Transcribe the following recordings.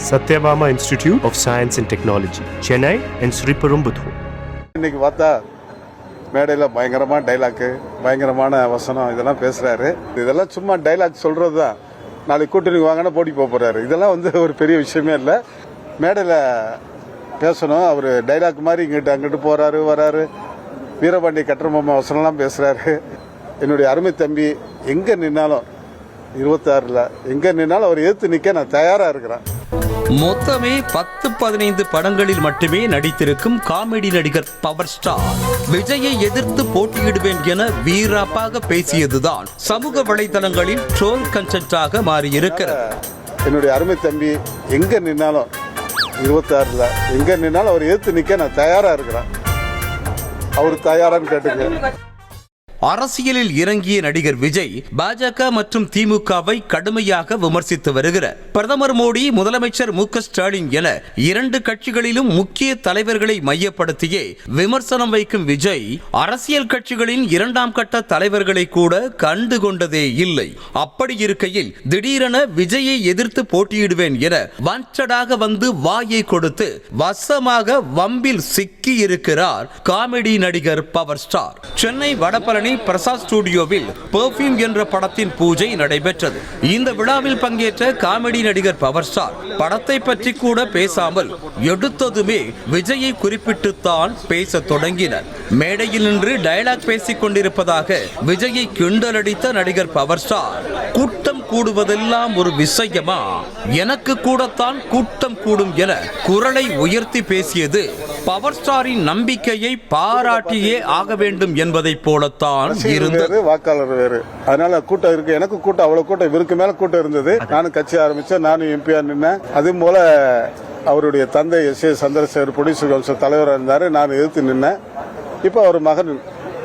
Satyabama Institute of Science and Technology, Chennai and Sriperumbudur. இன்னைக்கு பார்த்தா மேடையில் பயங்கரமான டைலாக்கு, பயங்கரமான வசனம் இதெல்லாம் பேசுகிறாரு. இதெல்லாம் சும்மா டைலாக் சொல்கிறது தான். நாளைக்கு கூட்டணி வாங்கினா போட்டி போகிறாரு. இதெல்லாம் ஒரு பெரிய விஷயமே இல்லை. மேடையில் பேசணும். அவர் டைலாக் மாதிரி இங்கிட்டு அங்கிட்டு போகிறாரு வராரு. வீரபாண்டிய கட்டபொம்மன் வசனம்லாம் பேசுகிறாரு. என்னுடைய அருமை தம்பி எங்கே நின்னாலும் 26ல் எங்கே நின்னாலும் அவர் எதிர்த்து நிற்க நான் தயாராக இருக்கிறேன். மொத்தமே 10-15 படங்களில் மட்டுமே நடித்திருக்கும் காமெடி நடிகர் பவர் ஸ்டார் விஜயை எதிர்த்து போட்டியிடுவேன் என வீராப்பாக பேசியதுதான் சமூக வலைதளங்களில் ட்ரோல் கண்டென்ட்டாக மாறியிருக்கிறது. என்னுடைய அருமை தம்பி எங்கே நின்னாலும் 26ல் எங்கே நின்னாலும் அவர் எதிர்த்து நிற்க நான் தயாராக இருக்கிறேன். அவர் தயாரான்னு கேட்டுக்க. அரசியலில் இறங்கிய நடிகர் விஜய் பாஜக மற்றும் திமுகவை கடுமையாக விமர்சித்து வருகிறார். பிரதமர் மோடி, முதலமைச்சர் மு.க.ஸ்டாலின் என 2 கட்சிகளிலும் முக்கிய தலைவர்களை மையப்படுத்தியே விமர்சனம் வைக்கும் விஜய் அரசியல் கட்சிகளின் 2ஆம் கட்ட தலைவர்களை கூட கண்டு கொண்டதே இல்லை. அப்படி இருக்கையில் திடீரென விஜயை எதிர்த்து போட்டியிடுவேன் என வாண்டடாக வந்து வாயை கொடுத்து வசமாக வம்பில் சிக்கி இருக்கிறார் காமெடி நடிகர் பவர் ஸ்டார். சென்னை வடபழனி பிரசாத் ஸ்டுடியோவில் பெர்ஃப்யூம் என்ற படத்தின் பூஜை நடைபெற்றது. இந்த விழாவில் பங்கேற்ற காமெடி நடிகர் பவர் ஸ்டார் படத்தை பற்றி கூட பேசாமல் எடுத்ததுமே விஜயை குறிப்பிட்டுத்தான் பேச தொடங்கினர். மேடையில் நின்று டயலாக் பேசிக் கொண்டிருப்பதாக விஜயை கிண்டலடித்த நடிகர் பவர் ஸ்டார், கூட்டம் கூடுவதெல்லாம் ஒரு விஷயமா, எனக்கு கூடத்தான் கூட்டம் கூடும் என குரலை உயர்த்தி பேசியது பவர் ஸ்டாரின் நம்பிக்கையை பாராட்டியே ஆக வேண்டும் என்பதை போலத்தான் இருந்தது. வாக்காளர் வேறு, அதனால கூட்டம் இருக்கு. எனக்கு கூட்டம் அவ்வளவு கூட்டம், இவருக்கு மேல கூட்டம் இருந்தது. நானும் கட்சி ஆரம்பிச்சேன், நானும் எம்பியா நின்னேன். அதே போல அவருடைய தந்தை எஸ்.ஏ. சந்திரசேகர் ப்ரொடியூசர் கவுன்சில் தலைவராக இருந்தாரு, நான் எதிர்த்து நின்னேன். இப்ப அவர் மகன்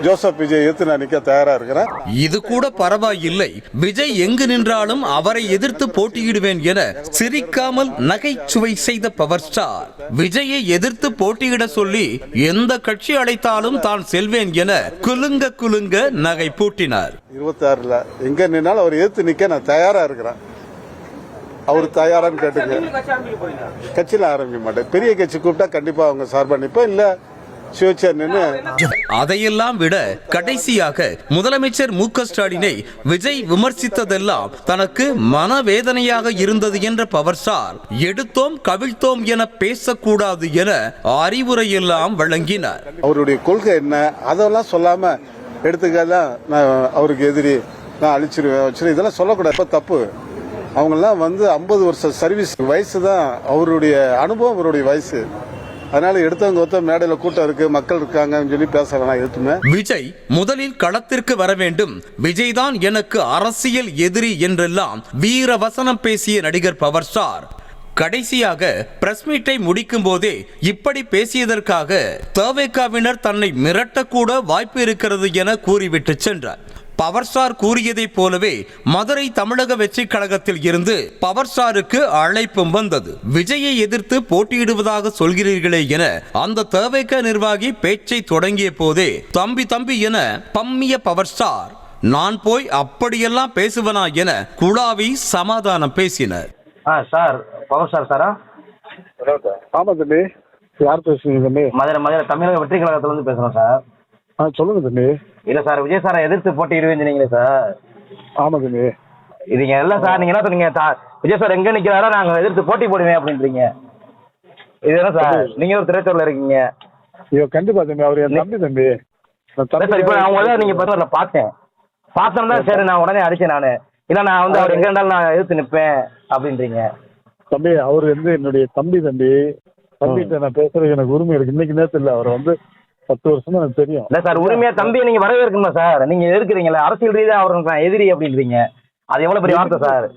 ஜோசப் விஜய் எதிர்த்து நான் நிற்க தயாரா இருக்கிறேன். இது கூட பரவாயில்லை, விஜய் எங்கு நின்றாலும் அவரை எதிர்த்து போட்டியிடுவேன் என சிரிக்காமல் நகைச்சுவை செய்த பவர் ஸ்டார் விஜயை எதிர்த்து போட்டியிட சொல்லி எந்த கட்சி அழைத்தாலும் தான் செல்வேன் என குலுங்க குலுங்க நகை பூட்டினார். 26ல் எங்க நின்னாலும் அவர் எதிர்த்து நிற்க நான் தயாரா இருக்கிறேன். அவர் தயாரான்னு கேட்டுக்க. கட்சியில ஆரம்பிக்க மாட்டேன். பெரிய கட்சி கூப்பிட்டா கண்டிப்பா அவங்க சார்பா நிற்பேன். இல்ல அதையெல்லாம் விட கடைசியாக முதலமைச்சர் மு.க.ஸ்டாலினை விஜய் விமர்சித்ததெல்லாம் தனக்கு மனவேதனையாக இருந்தது என்ற பவர் ஸ்டார் எடுத்தோம் கவிழ்த்தோம் என பேசக்கூடாது என அறிவுரையெல்லாம் வழங்கினார். அவருடைய கொள்கை என்ன அதெல்லாம் சொல்லாம எடுத்துக்கலாம். நான் அவருக்கு எதிரி, நான் அழிச்சிருவேன், இதெல்லாம் சொல்லக்கூடாது. தப்பு. அவங்கெல்லாம் 50 வருஷம் சர்வீஸ் வயசு தான் அவருடைய அனுபவம், அவருடைய வயசு. அதனால எடுத்தவங்க மேடையில கூட்டம் இருக்கு, மக்கள் இருக்காங்கன்னு சொல்லி பேசலாம். எதுவுமே விஜய் முதலில் களத்திற்கு வர வேண்டும், விஜய் தான் எனக்கு அரசியல் எதிரி என்றெல்லாம் வீர வசனம் பேசிய நடிகர் பவர் ஸ்டார் கடைசியாக பிரஸ் மீட்டை முடிக்கும் போதே இப்படி பேசியதற்காக தவேகாவினர் தன்னை மிரட்டக்கூட வாய்ப்பு இருக்கிறது என கூறிவிட்டு சென்றார். பவர் ஸ்டார் கூறியதைப் போலவே மதுரை தமிழக வெற்றி கழகத்தில் இருந்து பவர் ஸ்டாருக்கு அழைப்பும் வந்தது. விஜயை எதிர்த்து போட்டியிடுவதாக சொல்கிறீர்களே என அந்த தவேக நிர்வாகி பேச்சை தொடங்கிய போதே தம்பி தம்பி என பம்மிய பவர் ஸ்டார் நான் போய் அப்படியெல்லாம் பேசுவனா என குழாவி சமாதானம் பேசினர். சார் பவர் ஸ்டார் சாரா? ஆமா தம்பி. யார் பேசுறீங்க தம்பி? மதுரை தமிழக வெற்றி கழகத்துல இருந்து பேசுறோம் சார். சொல்லுங்க தம்பி. இல்ல சார், விஜய் சாரை எதிர்த்து போட்டியிடுவேன் சொன்னீங்களே சார். ஆமா தம்பி. இதுங்க இல்ல சார், நீங்க என்ன சொன்னீங்க, விஜய் சார் எங்க நிக்கிறாரோ நாங்க எதிர்த்து போட்டி போடுவேன் அப்படின்றீங்க. இது என்ன சார், நீங்க ஒரு திரைத்துறையில இருக்கீங்க. ஐயோ கண்டிப்பா தம்பி, அவர் என் தம்பி தம்பி. இப்ப அவங்க நீங்க பார்த்தேன் சரி, நான் உடனே அடிச்சேன் நானு. இல்ல நான் அவர் எங்க இருந்தாலும் நான் எதிர்த்து நிப்பேன் அப்படின்றீங்க. தம்பி அவர் என்னுடைய தம்பி. தம்பிகிட்ட நான் பேசுறது எனக்கு உரிமை இருக்கு. இன்னைக்கு நேரத்தில் இல்ல, அவர் 10 வருஷமா எனக்கு தெரியும். இல்ல சார், உரிமையா தம்பியை நீங்க வரவேற்கணுமா சார்? நீங்க எதிர்க்கிறீங்களா, அரசியல் ரீதியா அவருக்கு நான் எதிரி அப்படின்றீங்க. அது எவ்வளவு பெரிய வார்த்தை சார்.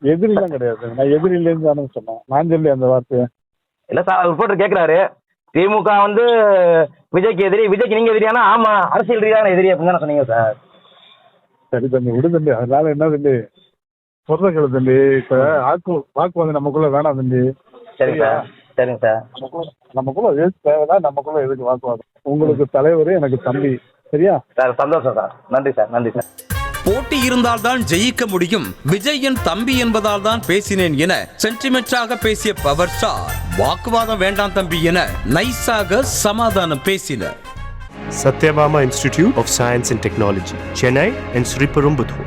எதிரிலாம் கிடையாது, நான் எதிரில இருந்து தானே சொன்னேன். நான் சொல்லி அந்த வார்த்தையை இல்ல சார். ரிப்போர்ட்டர் கேட்கிறாரு, திமுக விஜய்க்கு எதிரி, விஜய்க்கு நீங்க எதிரியானா ஆமா அரசியல் ரீதியான எதிரி அப்படின்னு தானே சொன்னீங்க சார். சரி தம்பி, விடு தம்பி. அதனால என்ன தம்பி சொல்றீங்களா தம்பி? இப்ப வாக்கு நமக்குள்ள வேணாம் தம்பி. சரி சார். சரிங்க சார். நமக்குள்ள எதுக்கு தேவைன்னா நமக்குள்ள எதுக்கு வாக்குவாதம்? உங்களுக்கு தலைவர், எனக்கு தம்பி. சரியா சார்? சந்தோஷம் சார். நன்றி சார். நன்றி சார். போட்டி இருந்தால்தான் ஜெயிக்க முடியும், விஜய் என் தம்பி என்பதால் தான் பேசினேன் என சென்டிமெண்டாக பேசிய பவர் ஸ்டார் வாக்குவாதம் வேண்டாம் தம்பி என நைஸாக சமாதானம் பேசினர். Satyabama Institute of Science and Technology, Chennai and Sriperumbudur.